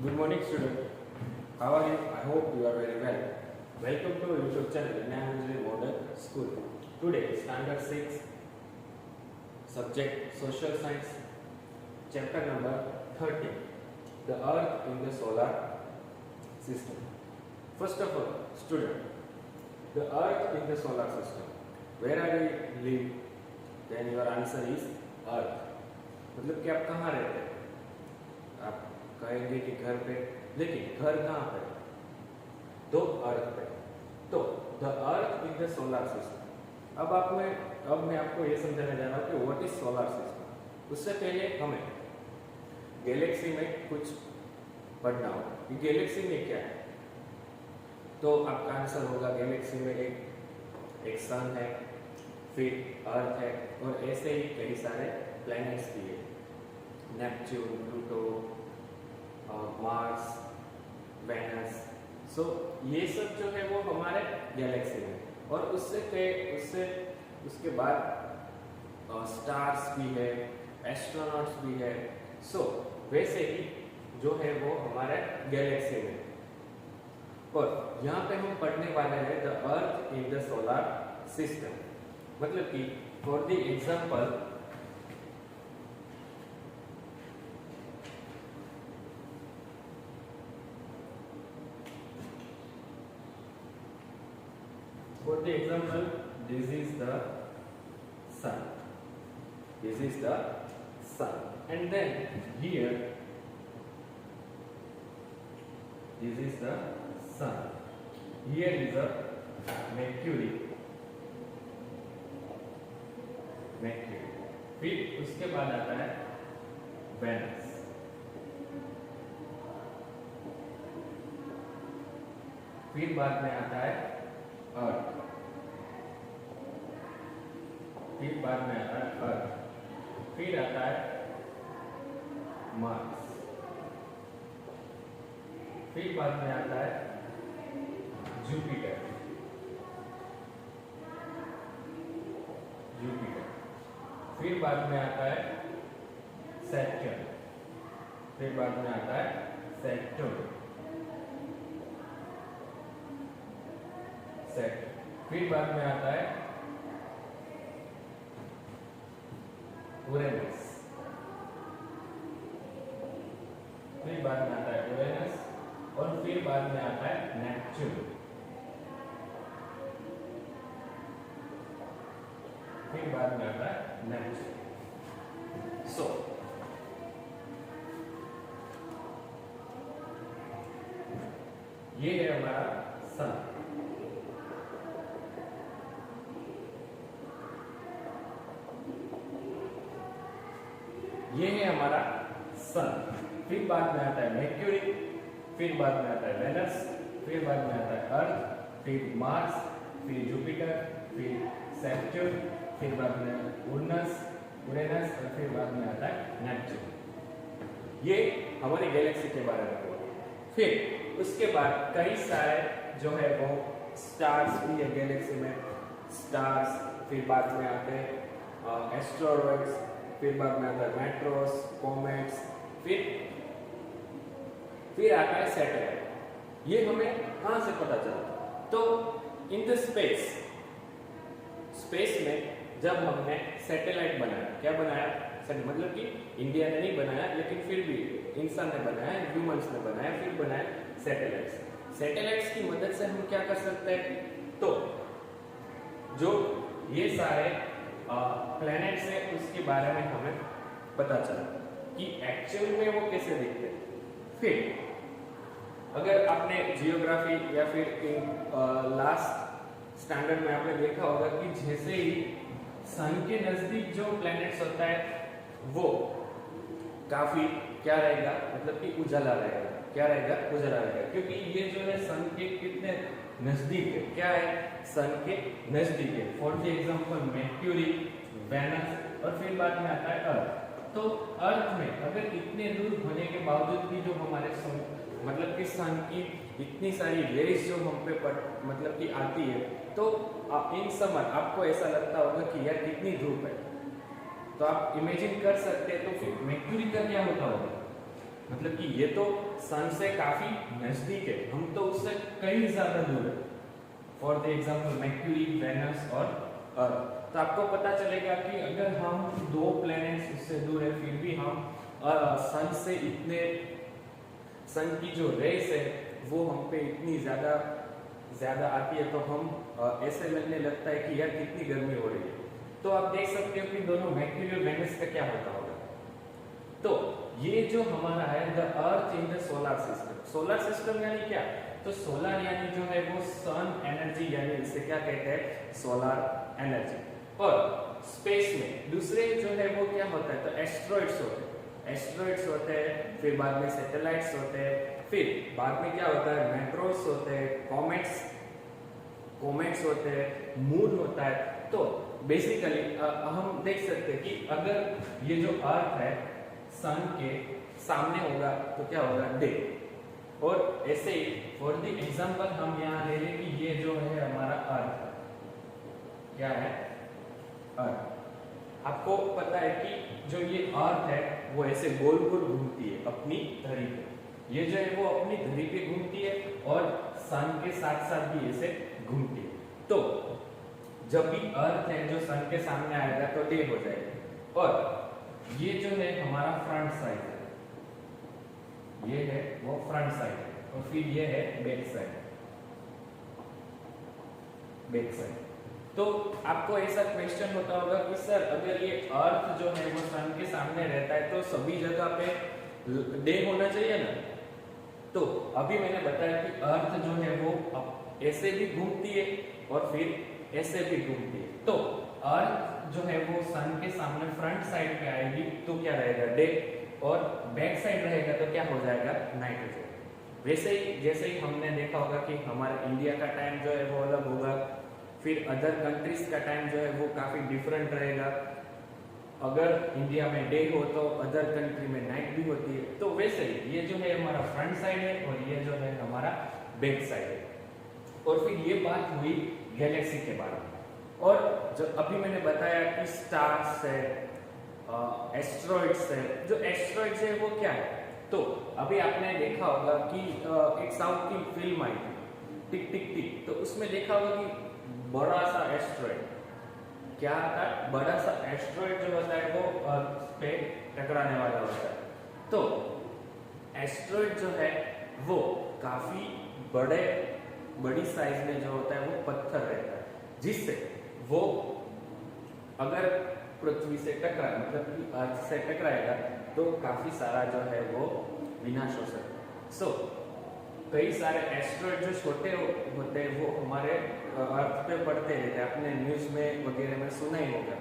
Good morning, student. How are you? I hope you are very well. Welcome to our YouTube channel, Nanamanjari Model School. Today, Standard 6, Subject Social Science, Chapter number 13, The Earth in the Solar System. First of all, student, the Earth in the Solar System. Where are we live? Then your answer is Earth. मतलब कि आप कहाँ रहते हैं? आप कहेंगे कि घर पे, लेकिन घर कहाँ पे? तो अर्थ पे। तो the earth in the solar system. अब मैं आपको ये समझाने जा रहा हूँ कि व्हाट इज सोलर सिस्टम। उससे पहले हमें गैलेक्सी में कुछ पढ़ना होगा कि गैलेक्सी में क्या है। तो आपका आंसर होगा गैलेक्सी में एक सन है, फिर अर्थ है, और ऐसे ही कई सारे प्लैनेट्स भी है, नेपच्यून, प्लूटो, मार्स, वेनस। सो ये सब जो है वो हमारे गैलेक्सी में, और उसके बाद स्टार्स भी है, एस्ट्रोनॉट्स भी है। सो वैसे ही जो है वो हमारे गैलेक्सी में। और यहाँ पे हम पढ़ने वाले हैं the earth in the solar system. मतलब कि for the example, this is the sun. This is the sun, and then here this is the sun. Here is a Mercury. फिर उसके बाद आता है वेनस, फिर बाद में आता है अर्थ, फिर बाद में आता है अर्थ, फिर आता है मार्स, फिर बाद में आता है जुपिटर, फिर बाद में आता है सैटर्न, फिर बाद में आता है सैटर्न, फिर बाद में आता है यूरेनस, फिर बाद में आता है यूरेनस, और फिर बाद में आता है नेपच्यून, फिर बाद में आता है नेपच्यून। सो ये है हमारा सन। ये है हमारा सन। फिर बाद में आता है मर्क्यूरी, फिर बाद में आता है वेनस, फिर बाद में आता है अर्थ, फिर मार्स, फिर जुपिटर, फिर सैटर्न, फिर बाद में यूरेनस, और फिर बाद में आता है नेपच्यून। ये हमारी गैलेक्सी के बारे में हुआ। फिर उसके बाद कई सारे जो है वो स्टार्स भी है गैलेक्सी में, स्टार्स, फिर बाद में आते हैं एस्ट्रॉइड्स, फिर बाद में आता है मेट्रोस, कॉमेट्स, फिर आता है सैटेलाइट। ये हमें कहां से पता चला? तो इन द स्पेस में जब हमने सैटेलाइट बनाया, क्या बनाया? मतलब कि इंडिया ने नहीं बनाया, लेकिन फिर भी इंसान ने बनाया, ह्यूमंस ने बनाया, फिर बनाया सैटेलाइट्स की मदद से हम क्या कर सकते हैं? तो जो ये सारे प्लैनेट्स है उसके बारे में हमें पता चला कि एक्चुअल में वो कैसे दिखते हैं। फिर अगर आपने जियोग्राफी या फिर लास्ट स्टैंडर्ड में आपने देखा होगा कि जैसे ही सन के नजदीक जो प्लैनेट्स होता है वो काफी क्या रहेगा? मतलब कि उजाला रहेगा। क्या रहेगा? उजाला रहेगा, क्योंकि ये जो है सन के कितने नजदीक है। क्या है? सन के नजदीक है। For the example Mercury, Venus, और फिर बाद में आता है अर्थ। तो अर्थ में अगर इतने दूर होने के बावजूद भी जो हमारे मतलब कि सन की इतनी सारी रेस जो हम पे मतलब कि आती है, तो इन समर आपको ऐसा लगता होगा कि यार कितनी धूप है। तो आप इमेजिन कर सकते हैं। तो फिर मर्क्यूरी का क्या होता होगा? मतलब कि ये तो सन से काफी नजदीक है, हम तो उससे कई ज्यादा दूर है। For the example Mercury, Venus और अर्थ। तो आपको पता चलेगा कि अगर हम दो प्लैनेट्स उससे दूर है फिर भी हम सन से इतने, सन की जो रेस है वो हम पे इतनी ज्यादा आती है, तो हम ऐसे लगने लगता है कि यार कितनी गर्मी हो रही है। तो आप देख सकते हो कि दोनों मर्क्यूरी और वेनस का क्या होता होगा। तो ये जो हमारा है the earth in the solar system, solar system यानी क्या, तो सोलर यानी जो है वो सन एनर्जी, यानी इसे क्या कहते हैं, सोलर एनर्जी। और स्पेस में दूसरे जो है वो क्या होता है, तो एस्ट्रॉइड्स होते हैं, एस्ट्रॉइड्स होते हैं, फिर बाद में सैटेलाइट्स होते हैं, फिर बाद में क्या होता है, मेट्रोस होते हैं, कॉमेट्स होते हैं, मून होता है। तो बेसिकली हम देख सकते हैं कि अगर ये जो अर्थ है सन के सामने होगा तो क्या होगा, डे। और ऐसे ही फॉर द एग्जांपल हम यहाँ ले लें कि ये जो है हमारा अर्थ क्या है, अर्थ। आपको पता है कि जो ये अर्थ है वो ऐसे गोल गोल घूमती है अपनी धरी पे, ये जो है वो अपनी धरी पे घूमती है और सन के साथ साथ भी ऐसे घूमती है। तो जब भी अर्थ है जो सन के सामने आएगा तो डे हो जाएगा। और ये जो है हमारा फ्रंट साइड है, ये है वो फ्रंट साइड है, और फिर ये है बैक साइड, बैक साइड। तो आपको ऐसा क्वेश्चन होता होगा कि सर अगर ये अर्थ जो है वो सन के सामने रहता है तो सभी जगह पे डे होना चाहिए ना। तो अभी मैंने बताया कि अर्थ जो है वो ऐसे भी घूमती है और फिर ऐसे भी घूमती है। तो अर्थ जो है वो सन के सामने फ्रंट साइड पे आएगी तो क्या रहेगा, डे, और बैक साइड रहेगा तो क्या हो जाएगा, नाइट हो जाएगा। वैसे ही जैसे ही हमने देखा होगा कि हमारे इंडिया का टाइम जो है वो अलग होगा, फिर अदर कंट्रीज का टाइम जो है वो काफी डिफरेंट रहेगा। अगर इंडिया में डे हो तो अदर कंट्री में नाइट भी होती है। तो वैसे ही ये जो है हमारा फ्रंट साइड है और ये जो है हमारा बैक साइड है। और फिर ये बात हुई गैलेक्सी के बारे में। और जो अभी मैंने बताया कि स्टार्स है, एस्ट्रॉइड्स है, जो एस्ट्रॉइड्स है वो क्या है, तो अभी आपने देखा होगा कि एक साउथ की फिल्म आई थी टिक टिक टिक, तो उसमें देखा होगा कि बड़ा सा एस्ट्रॉइड क्या आता है, बड़ा सा एस्ट्रॉइड जो होता है वो अर्थ पे टकराने वाला होता है। तो एस्ट्रॉइड जो है वो काफी बड़ी साइज में जो होता है वो पत्थर रहता है, जिससे वो अगर पृथ्वी से टकराए, मतलब कि अर्थ से टकराएगा तो काफी सारा जो है वो विनाश हो सकता है। सो कई सारे एस्ट्रॉइड जो छोटे होते हैं वो हमारे अर्थ पे पड़ते रहते हैं, आपने न्यूज में वगैरह में सुना ही होगा।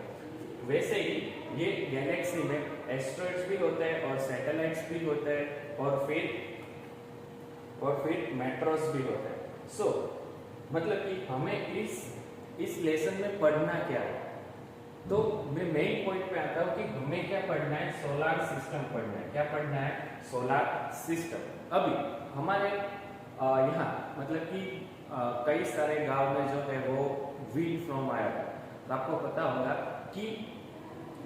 वैसे ही ये गैलेक्सी में एस्ट्रॉइड्स भी होते हैं और सैटेलाइट्स भी होते हैं और फिर मेट्रोस भी होते हैं। सो मतलब कि हमें इस लेसन में पढ़ना क्या है, तो मैं मेन पॉइंट पे आता हूँ कि हमें क्या पढ़ना है, सोलर सिस्टम पढ़ना है। क्या पढ़ना है, सोलर सिस्टम। अभी हमारे यहाँ मतलब कि कई सारे गांव में जो है वो विंड फ्रॉम आया था, तो आपको पता होगा कि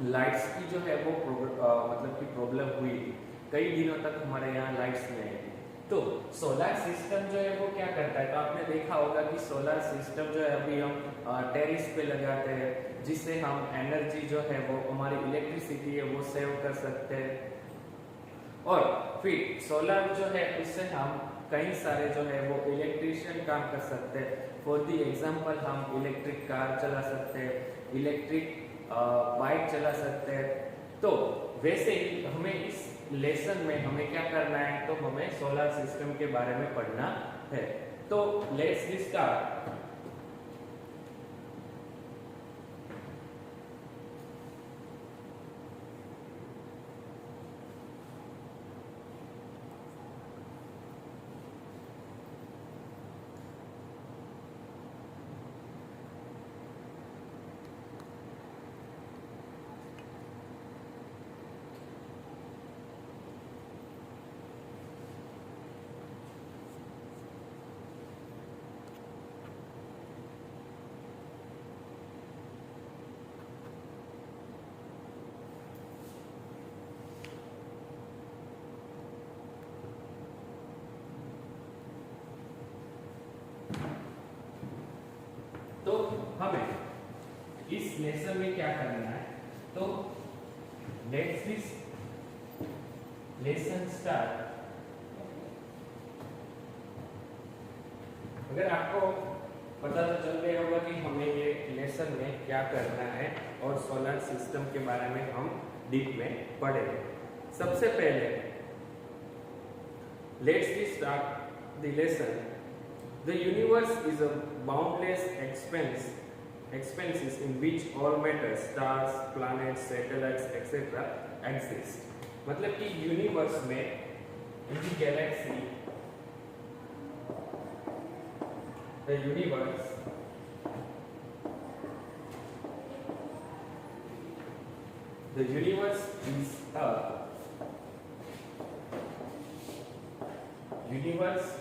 लाइट्स की जो है वो मतलब कि प्रॉब्लम हुई थी, कई दिनों तक हमारे यहाँ लाइट्स नहीं आई थी। तो सोलर सिस्टम जो है वो क्या करता है, तो आपने देखा होगा कि सोलर सिस्टम जो है अभी हम टेरिस पे लगाते हैं, जिससे हम एनर्जी जो है वो हमारी इलेक्ट्रिसिटी है वो सेव कर सकते हैं। और फिर सोलर जो है उससे हम कई सारे जो है वो इलेक्ट्रिशियन काम कर सकते हैं। फॉर दी एग्जांपल हम इलेक्ट्रिक कार चला सकते हैं, इलेक्ट्रिक बाइक चला सकते हैं। तो वैसे ही हमें इस लेसन में हमें क्या करना है, तो हमें सोलर सिस्टम के बारे में पढ़ना है। तो लेट्स स्टार्ट। हमें इस लेसन में क्या करना है, तो लेट्स दिस लेसन स्टार्ट। अगर आपको पता तो चल गया होगा कि हमें ये लेसन में क्या करना है और सोलर सिस्टम के बारे में हम डीप में पढ़ेंगे। सबसे पहले let's start the lesson. The universe is a boundless expanses in which all matter, stars, planets, satellites, etc. exist. मतलब कि यूनिवर्स में, in the Galaxy, the universe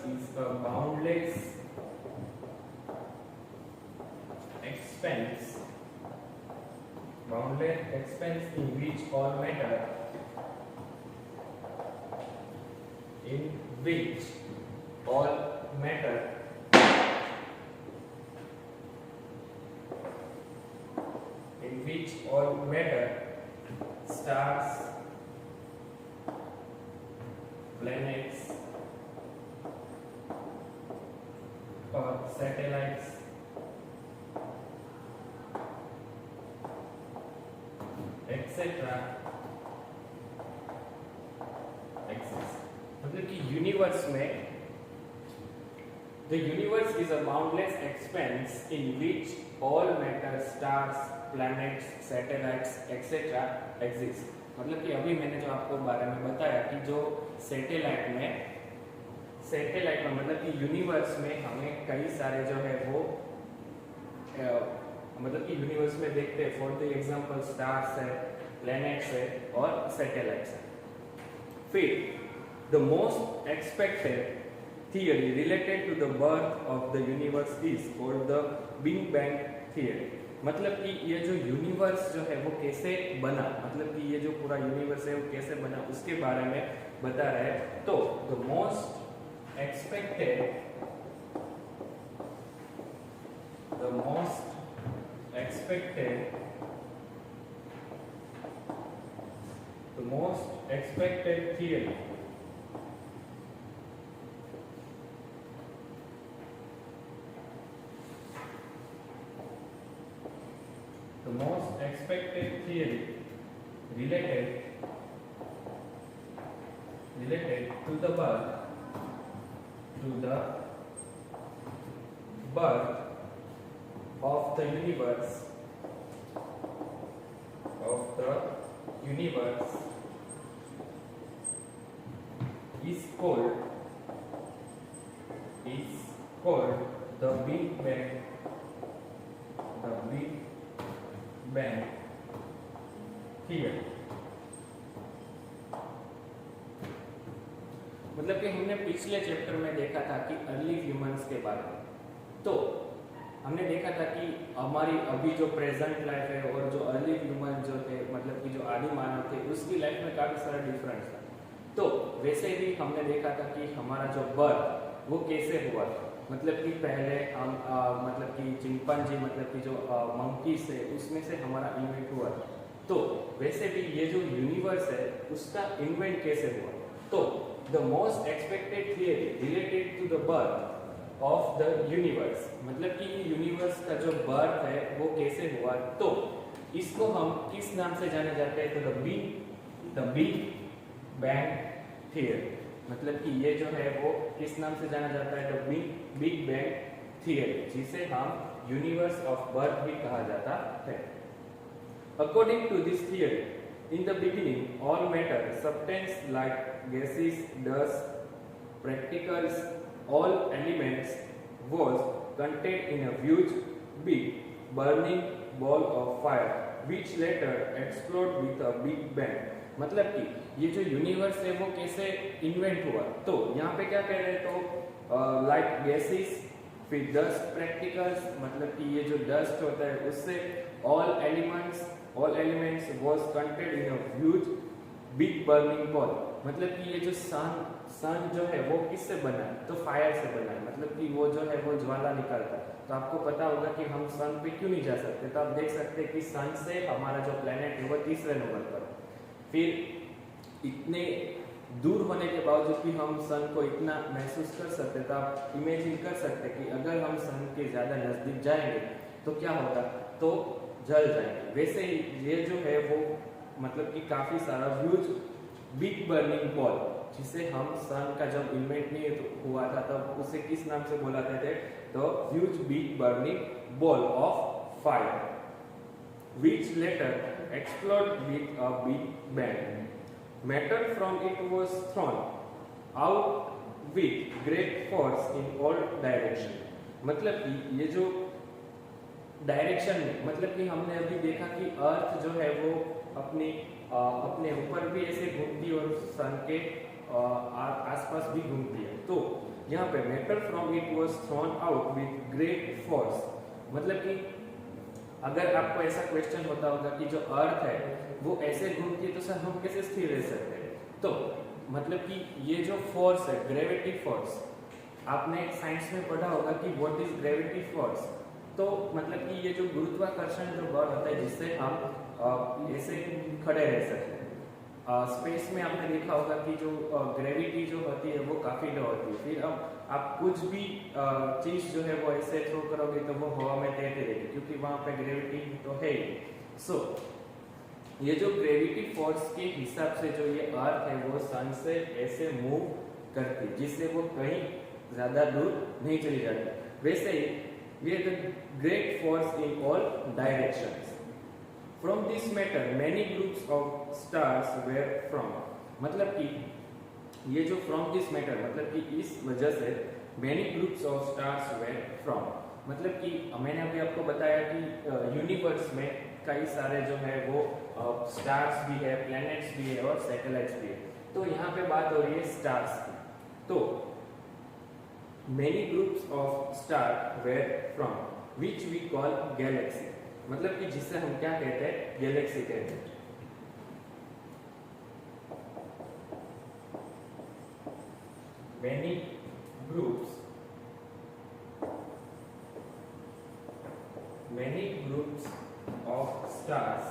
is a boundless expanse in which all matter, stars, planets or satellites etc. exist. मतलब कि universe में the universe is a boundless expanse in which all matter, stars, planets, satellites etc. exist. मतलब कि अभी मैंने जो आपको बारे में बताया कि जो सैटेलाइट में मतलब कि यूनिवर्स में हमें कई सारे जो है वो मतलब कि यूनिवर्स में देखते हैं, फॉर द एग्जांपल स्टार्स है, प्लैनेट्स है और सैटेलाइट्स है। फिर the most expected theory related to the birth of the universe is called the Big Bang theory. मतलब कि ये जो यूनिवर्स जो है वो कैसे बना, मतलब कि ये जो पूरा यूनिवर्स है वो कैसे बना उसके बारे में बता रहे हैं। तो the most expected theory related to the birth of the universe is called the Big Bang theory. मतलब कि हमने पिछले चैप्टर में देखा था कि अर्ली ह्यूमंस के बारे में, तो हमने देखा था कि हमारी अभी जो प्रेजेंट लाइफ है और जो अर्ली ह्यूमन जो थे, मतलब कि जो आदि मानव थे, उसकी लाइफ में काफी सारा डिफरेंस था। तो वैसे ही हमने देखा था कि हमारा जो बर्थ वो कैसे हुआ था, मतलब कि पहले हम मतलब कि चिंपांजी मतलब कि जो मंकीज है उसमें से हमारा इन्वेंट हुआ था। तो वैसे भी ये जो यूनिवर्स है उसका इन्वेंट कैसे हुआ, तो the most expected theory related to the birth of the universe, मतलब कि यूनिवर्स का जो बर्थ है वो कैसे हुआ, तो इसको हम किस नाम से जाने जाते हैं, तो द बिग बैंग थियरी। मतलब कि ये जो है वो किस नाम से जाना जाता है, द बिग बैंग थियरी, जिसे हम यूनिवर्स ऑफ बर्थ भी कहा जाता है। According to this theory, in the beginning all matter, substance like gases, dust, particles, all elements was contained in a huge big burning ball of fire which later exploded with a big bang. मतलब कि ये जो universe है वो कैसे invent हुआ, तो यहाँ पे क्या कह रहे हैं, तो लाइक गैसेस, फिर डस्ट पार्टिकल्स, मतलब कि ये जो डस्ट होता है उससे all elements was contained in a huge big burning ball, मतलब कि ये जो सन जो है वो किससे बना है, तो फायर से बना है, मतलब कि वो जो है वो ज्वाला निकालता है। तो आपको पता होगा कि हम सन पे क्यों नहीं जा सकते, तो आप देख सकते हैं कि सन से हमारा जो प्लेनेट है वो तीसरे नंबर पर। फिर इतने दूर होने के बावजूद भी हम सन को इतना महसूस कर सकते, तो आप इमेजिन कर सकते कि अगर हम सन के ज़्यादा नज़दीक जाएंगे तो क्या होगा, तो जल जाएंगे। वैसे ही ये जो है वो मतलब कि काफ़ी सारा ह्यूज बिग बर्निंग बॉल, जिसे हम सन का जब इन्वेंट नहीं हुआ था तब उसे किस नाम से बुलाते थे, तो huge big burning ball of fire which later exploded with a big bang. Matter from it was thrown out with great force in all direction. मतलब कि ये जो डायरेक्शन में, मतलब कि हमने अभी देखा कि अर्थ जो है वो अपने ऊपर भी ऐसे घूमती और सन के आसपास भी घूमती है। तो यहाँ पे matter from it was thrown out with great force, मतलब कि अगर आपको ऐसा क्वेश्चन होता होगा कि जो अर्थ है वो ऐसे घूमती है तो सर हम कैसे स्थिर रह सकते हैं, तो मतलब कि ये जो फोर्स है ग्रेविटी फोर्स, आपने साइंस में पढ़ा होगा कि व्हाट इज ग्रेविटी फोर्स। तो मतलब कि ये जो गुरुत्वाकर्षण जो बल होता है जिससे हम ऐसे खड़े रह सकते हैं। स्पेस में आपने देखा होगा कि जो ग्रेविटी जो होती है वो काफ़ी लो होती है, फिर अब आप कुछ भी चीज़ जो है वो ऐसे थ्रो करोगे तो वो हवा में तैरती रहेगी, क्योंकि वहाँ पे ग्रेविटी तो है ही। सो ये जो ग्रेविटी फोर्स के हिसाब से जो ये अर्थ है वो सन से ऐसे मूव करती है, जिससे वो कहीं ज़्यादा दूर नहीं चली जाती। वैसे ही ये the great force in all directions. From this matter many groups of stars were from, मतलब कि ये जो from this matter मतलब कि इस वजह से many groups of stars were from, मतलब कि मैंने अभी आपको बताया कि यूनिवर्स में कई सारे जो है वो स्टार्स भी है, प्लैनेट्स भी है और सैटेलाइट्स भी है। तो यहाँ पे बात हो रही है स्टार्स की। तो many groups of stars were from which we call galaxy, मतलब कि जिससे हम क्या कहते हैं, गैलेक्सी कहते हैं। Many groups of stars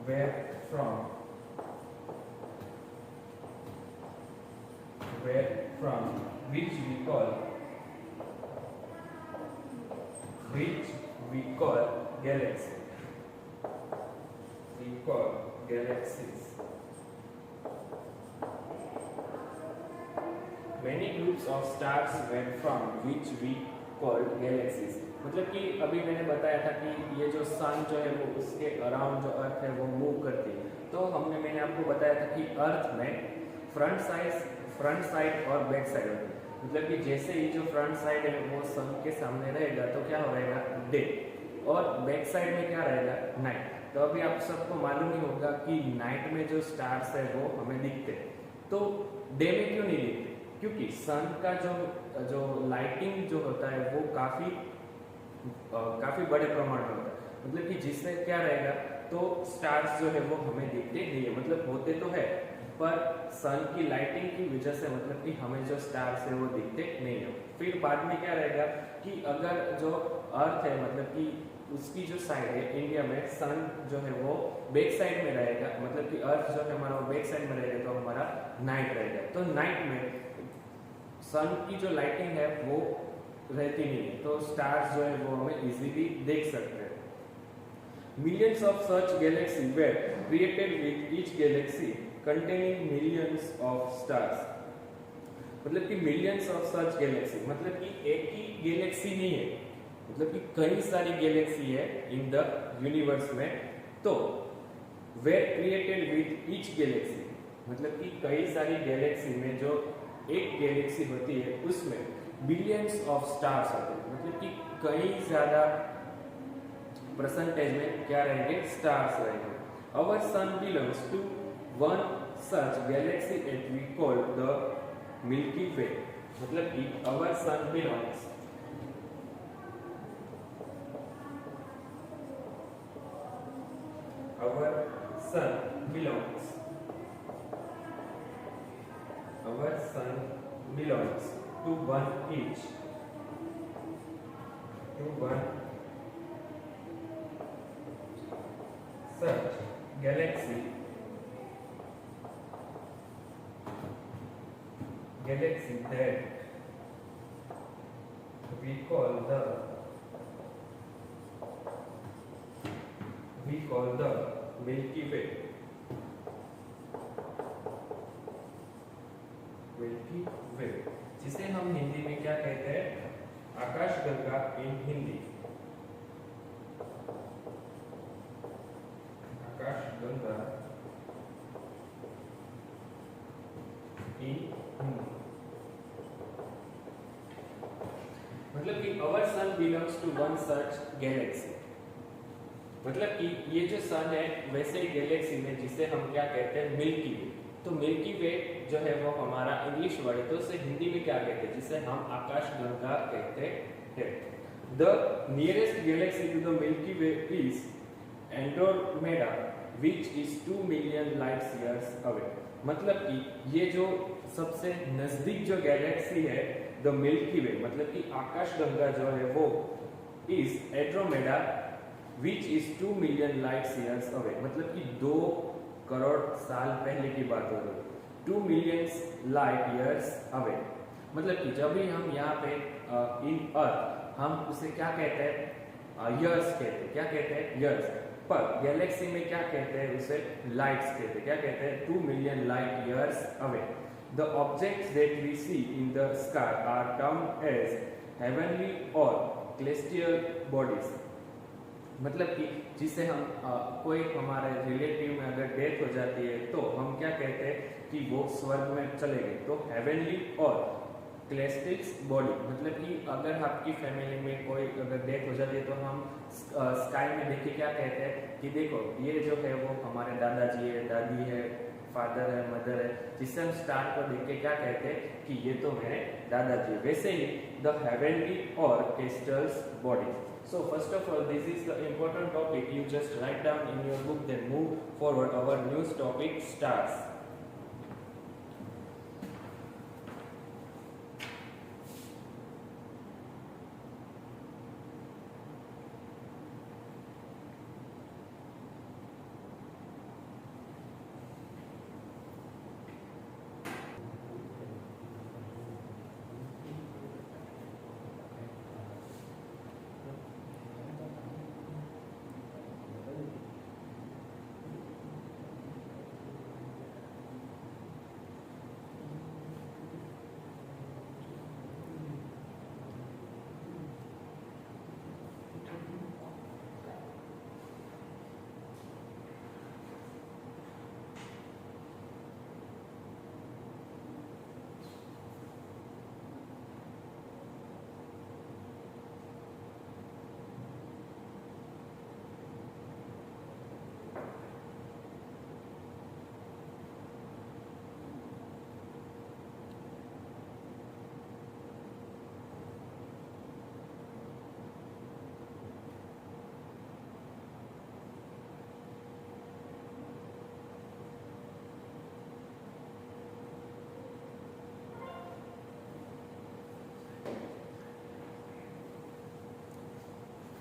were from which we call galaxy. We call galaxies. Many groups of stars were from which we call galaxies. मतलब कि अभी मैंने बताया था कि ये जो सन जो है वो उसके अराउंड जो अर्थ है वो मूव करती है। तो मैंने आपको बताया था कि अर्थ में फ्रंट साइड और बैक साइड होती है। मतलब कि जैसे ही जो फ्रंट साइड है वो सन के सामने रहेगा तो क्या हो रहेगा, डे, और बैक साइड में क्या रहेगा, नाइट। तो अभी आप सबको मालूम ही होगा कि नाइट में जो स्टार्स है वो हमें दिखते हैं, तो डे में क्यों नहीं दिखते, क्योंकि सन का जो लाइटिंग जो होता है वो काफी बड़े प्रमाण में होता है। मतलब कि जिससे क्या रहेगा, तो स्टार्स जो है वो हमें दिखते नहीं है, मतलब होते तो है पर सन की लाइटिंग की वजह से मतलब कि हमें जो स्टार्स है वो दिखते नहीं है। फिर बाद में क्या रहेगा कि अगर जो अर्थ है मतलब कि उसकी जो साइड है, इंडिया में सन जो है वो बैक साइड में रहेगा, मतलब कि अर्थ जो है हमारा बैक साइड में रहेगा, तो हमारा नाइट रहेगा। तो नाइट में सन की जो लाइटिंग है वो रहती नहीं है, तो स्टार्स जो है वो हमें इजीली देख सकते हैं। Millions of such galaxy were created with each galaxy containing millions of stars, मतलब कि millions of such galaxy, मतलब कि एक ही गैलेक्सी नहीं है, मतलब कि कई सारी गैलेक्सी है इन द यूनिवर्स में। तो were created with each galaxy, मतलब कि कई सारी गैलेक्सी में जो एक गैलेक्सी होती है उसमें बिलियंस ऑफ स्टार्स होते हैं, मतलब कि कई ज्यादा परसेंटेज में क्या रहेंगे, स्टार्स रहेंगे। Our sun belongs to one such galaxy that we call the Milky Way, मतलब कि our sun belongs sun belongs. Our sun belongs to one each. To one such galaxy. Galaxy that we call the Milky Way. Milky Way, जिसे हम हिंदी में क्या कहते हैं? आकाशगंगा इन हिंदी। आकाशगंगा इन हिंदी मतलब कि our sun belongs to one such galaxy. मतलब कि ये जो सन है वैसे ही गैलेक्सी में, जिसे हम क्या कहते हैं? मिल्की वे। तो मिल्की वे जो है वो हमारा इंग्लिश वर्ड है, तो उसे हिंदी में क्या कहते हैं? जिसे हम आकाशगंगा कहते हैं। The nearest galaxy to the Milky Way is Andromeda which is 2 million light years away. मतलब कि ये जो सबसे नजदीक जो गैलेक्सी है द मिल्की वे, मतलब कि आकाशगंगा जो है वो is Andromeda which is 2 million light years away. मतलब कि 2 करोड़ साल पहले की बात हो रही है। 2 मिलियन लाइट ईयर्स अवे। मतलब कि जब भी हम यहाँ पे इन अर्थ, हम उसे क्या कहते हैं? ईयर्स कहते हैं। क्या कहते हैं? ईयर्स। पर गैलेक्सी में क्या कहते हैं? उसे लाइट्स कहते हैं। क्या कहते हैं? 2 million light years away. The objects that we see in the sky are termed as heavenly और celestial बॉडीज। मतलब कि जिसे हम कोई हमारे रिलेटिव में अगर डेथ हो जाती है तो हम क्या कहते हैं कि वो स्वर्ग में चले गए, तो हेवनली और क्लेस्टिक्स बॉडी। मतलब कि अगर आपकी फैमिली में कोई अगर डेथ हो जाती है तो हम स्काई में देख के क्या कहते हैं कि देखो ये जो है वो हमारे दादाजी है, दादी है, फादर है, मदर है, जिससे हम स्टार को देख के क्या कहते हैं कि ये तो मेरे दादाजी है। वैसे ही द हेवनली और crystals body. So first of all, this is the important topic. You just write down in your book, then move forward. Our news topic stars.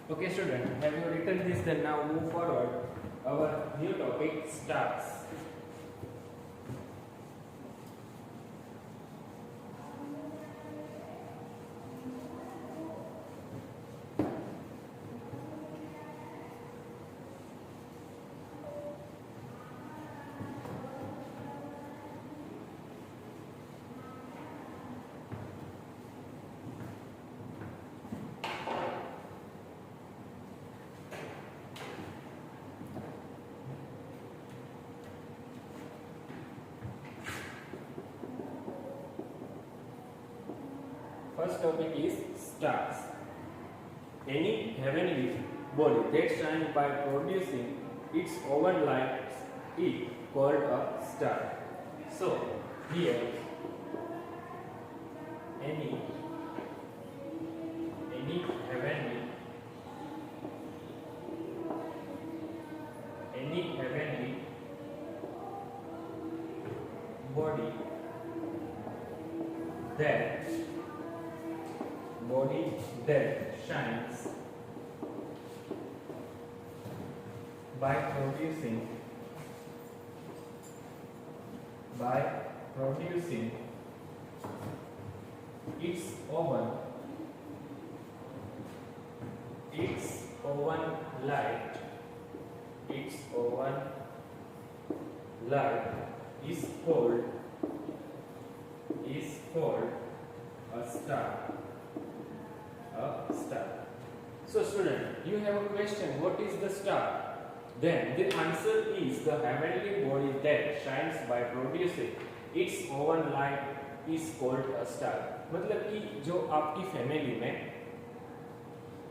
Okay student, have you written this? Then now move forward. Our new topic starts. First topic is stars. Any heavenly body that shines by producing its own light is called a star. So here any heavenly body that shines by producing its own light is called a star. So student, you have a question, what is the star? Then the answer is the heavenly body that shines by producing its own light is called a star. मतलब कि जो आपकी family में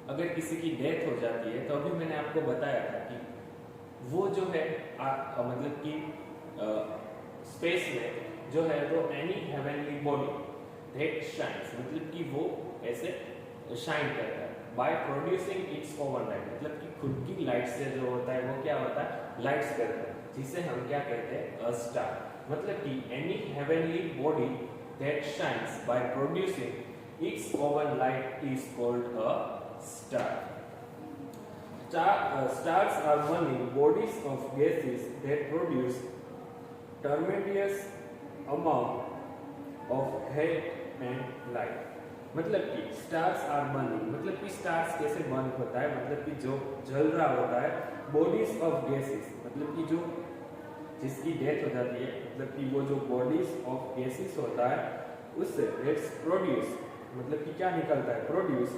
अगर किसी की death हो जाती है, तो अभी मैंने आपको बताया था कि वो जो है मतलब कि स्पेस में जो है वो any heavenly body that shines, मतलब कि वो ऐसे शाइन करता है by producing it's oven light, मतलब कि खुद की लाइट से जो होता है वो क्या होता है, लाइट्स करता है, जिसे हम क्या कहते हैं, अ स्टार. मतलब कि any heavenly body that shines by producing it's oven light is called a star. Stars are burning bodies of gases that produce tremendous amount of heat and light. मतलब कि stars are burning, मतलब कि stars कैसे burn होता है, मतलब कि जो जल रहा होता है, bodies of gases, मतलब कि जो जिसकी डेथ हो जाती है, मतलब कि वो जो bodies of gases होता है उससे let's produce, मतलब कि क्या निकलता है, produce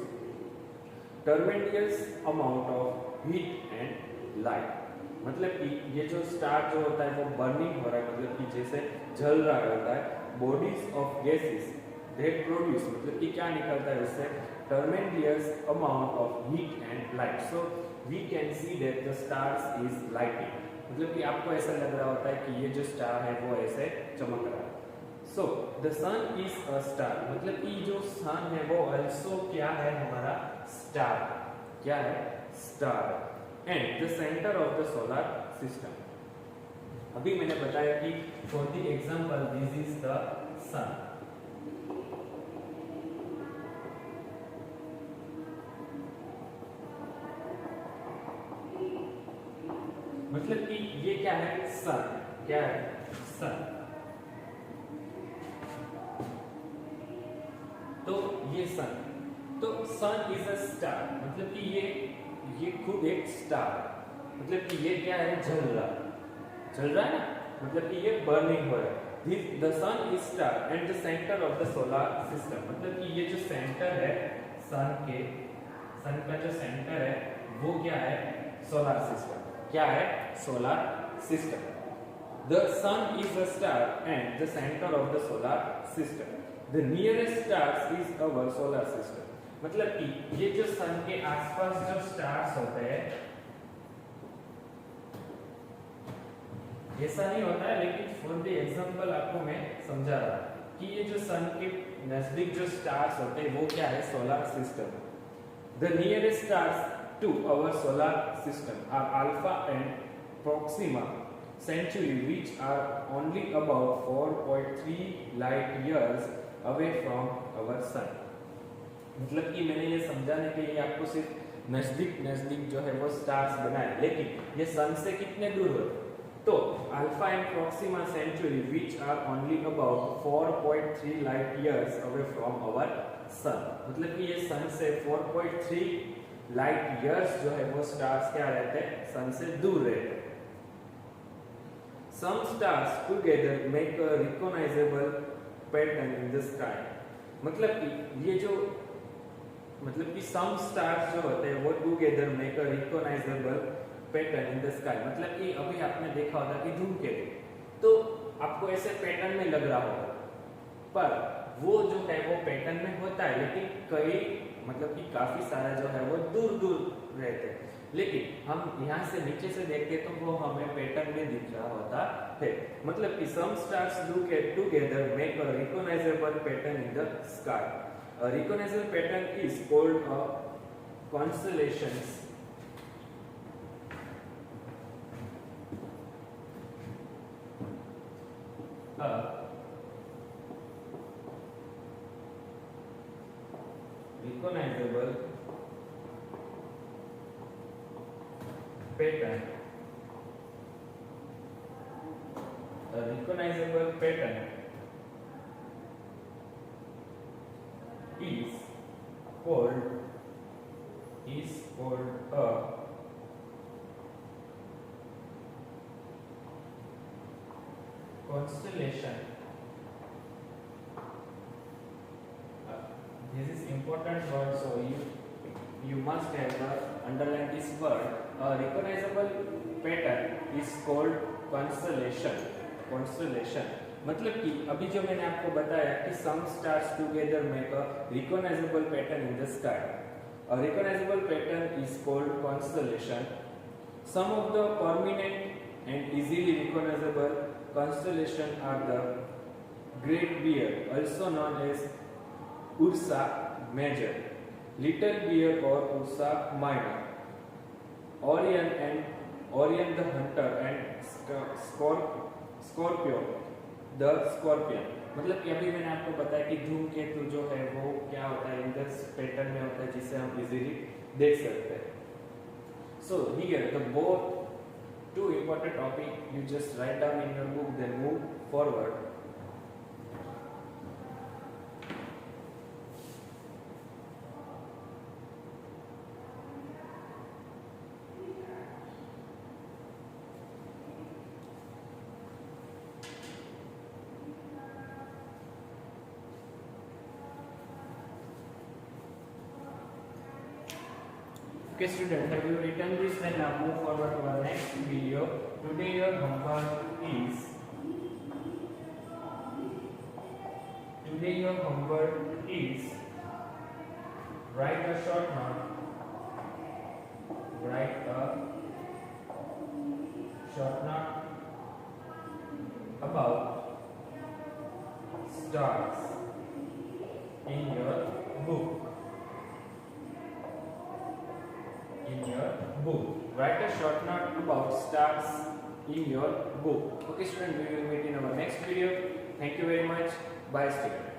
tremendous amount of heat and light. मतलब कि ये जो स्टार जो होता है वो बर्निंग हो रहा है, मतलब कि जैसे जल रहा होता है, bodies of gases that produce, मतलब कि क्या निकलता है उससे, tremendous amount of heat and light. So we can see that the stars is lighting, मतलब कि आपको ऐसा लग रहा होता है कि ये जो स्टार है वो ऐसे चमक रहा है. So the sun is a star, मतलब कि जो सन है वो also क्या है, हमारा स्टार, क्या है, star, and the center of the solar system. अभी मैंने बताया कि for the example this is the sun. मतलब कि ये क्या है, सन, क्या है, सन. तो ये सन, तो सन इज अ स्टार, मतलब कि ये खुद एक स्टार, मतलब कि ये क्या है, जल रहा है ना, मतलब कि ये बर्निंग हो रहा है. The sun is star and the centre of the solar system, मतलब कि ये जो सेंटर है सन का जो सेंटर है वो क्या है, सोलर सिस्टम, क्या है, solar system. The sun is a star and the centre of the solar system. The nearest stars is our solar system. मतलब कि ये जो सन के आसपास जो स्टार्स होते हैं, ऐसा नहीं होता है, लेकिन फॉर द एग्जांपल आपको मैं समझा रहा कि ये जो सन के नजदीक जो स्टार्स होते हैं वो क्या है, solar system. The nearest stars to our solar system are Alpha and Proxima Centauri, which are only about 4.3 light years away from our sun. मतलब कि मैंने ये समझाने के लिए आपको सिर्फ नजदीक जो है वो स्टार्स बनाए, लेकिन ये सन से कितने दूर है, तो Alpha and Proxima Centauri which are only about 4.3 light years away from our sun. मतलब कि ये सन से 4.3 लाइट ईयर्स जो है वो स्टार्स क्या रहते हैं, सन से दूर रहते हैं. Some stars together make a recognizable pattern in the sky. मतलब कि ये जो मतलब कि some stars जो होते हैं वो together make a recognizable pattern in the sky. मतलब कि अभी आपने देखा होगा कि धूमकेतु, तो आपको ऐसे पैटर्न में लग रहा होगा, पर वो जो है वो पैटर्न में होता है, लेकिन कई मतलब कि काफी सारा जो है वो दूर रहते हैं, लेकिन हम यहाँ से नीचे से देखते तो वो हमें पैटर्न में दिख रहा होता है. मतलब कि some stars look at together make a recognizable pattern in the sky. A recognizable pattern is called a constellations. A recognizable pattern. A recognizable pattern is called a constellation. This is important word, so you must have underline this word. A recognizable pattern is called constellation. Constellation मतलब कि अभी जो मैंने आपको बताया कि some stars together make a recognizable pattern in the sky. A recognizable pattern is called constellation. Some of the prominent and easily recognizable constellations are the Great Bear, also known as Ursa Major, Little Bear or Ursa Minor, Orion the Hunter and Scorpio the Scorpion. मतलब कि अभी मैंने आपको बताया कि धूमकेतु जो है वो क्या होता है, इंद्रस पैटर्न में होता है जिसे हम इजीली देख सकते हैं. So here the both two important topic you just write down in your book, then move forward. Okay student, have you written this? Then now move forward to our next video. Today your homework is write a short note about stars in your book. Write a short note about stars in your book. Okay student, we will meet in our next video. Thank you very much. Bye student.